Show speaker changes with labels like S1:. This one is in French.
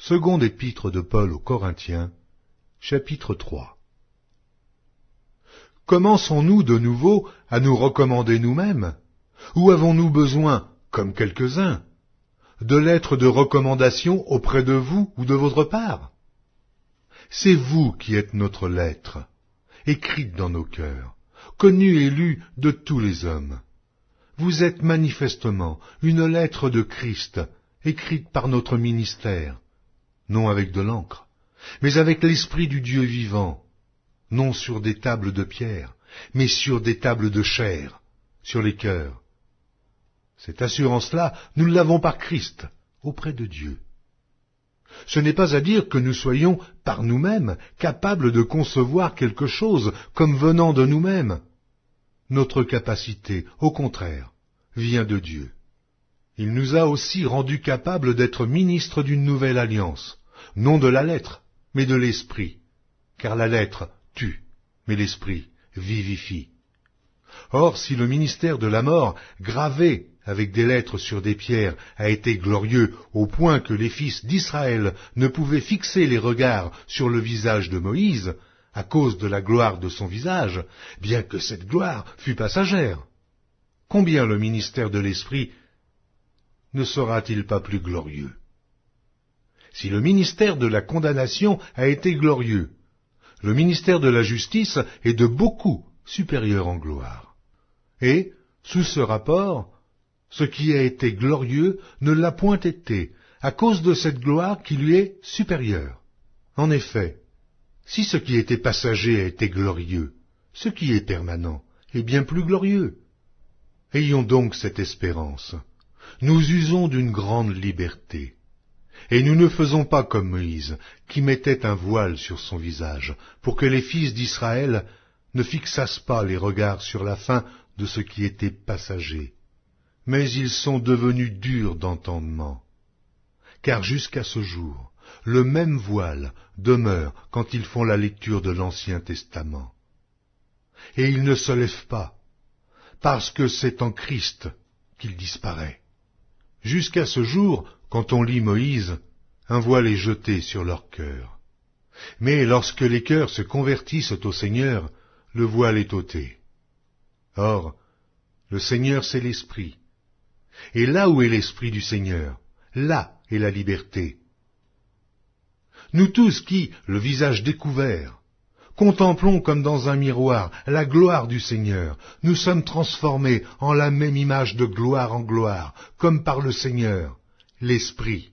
S1: Seconde épître de Paul aux Corinthiens, chapitre 3. Commençons-nous de nouveau à nous recommander nous-mêmes? Ou avons-nous besoin, comme quelques-uns, de lettres de recommandation auprès de vous ou de votre part? C'est vous qui êtes notre lettre, écrite dans nos cœurs, connue et lue de tous les hommes. Vous êtes manifestement une lettre de Christ, écrite par notre ministère, non avec de l'encre, mais avec l'Esprit du Dieu vivant, non sur des tables de pierre, mais sur des tables de chair, sur les cœurs. Cette assurance-là, nous l'avons par Christ, auprès de Dieu. Ce n'est pas à dire que nous soyons, par nous-mêmes, capables de concevoir quelque chose comme venant de nous-mêmes. Notre capacité, au contraire, vient de Dieu. Il nous a aussi rendus capables d'être ministres d'une nouvelle alliance, non de la lettre, mais de l'esprit, car la lettre tue, mais l'esprit vivifie. Or, si le ministère de la mort, gravé avec des lettres sur des pierres, a été glorieux au point que les fils d'Israël ne pouvaient fixer les regards sur le visage de Moïse, à cause de la gloire de son visage, bien que cette gloire fût passagère, combien le ministère de l'Esprit ne sera-t-il pas plus glorieux? Si le ministère de la condamnation a été glorieux, le ministère de la justice est de beaucoup supérieur en gloire. Et, sous ce rapport, ce qui a été glorieux ne l'a point été, à cause de cette gloire qui lui est supérieure. En effet, si ce qui était passager a été glorieux, ce qui est permanent est bien plus glorieux. Ayons donc cette espérance. Nous usons d'une grande liberté. Et nous ne faisons pas comme Moïse, qui mettait un voile sur son visage, pour que les fils d'Israël ne fixassent pas les regards sur la fin de ce qui était passager. Mais ils sont devenus durs d'entendement. Car jusqu'à ce jour, le même voile demeure quand ils font la lecture de l'Ancien Testament. Et il ne se lève pas, parce que c'est en Christ qu'il disparaît. Jusqu'à ce jour, quand on lit Moïse, un voile est jeté sur leur cœur. Mais lorsque les cœurs se convertissent au Seigneur, le voile est ôté. Or, le Seigneur c'est l'Esprit. Et là où est l'Esprit du Seigneur, là est la liberté. Nous tous qui, le visage découvert, contemplons comme dans un miroir la gloire du Seigneur, nous sommes transformés en la même image de gloire en gloire, comme par le Seigneur, l'Esprit.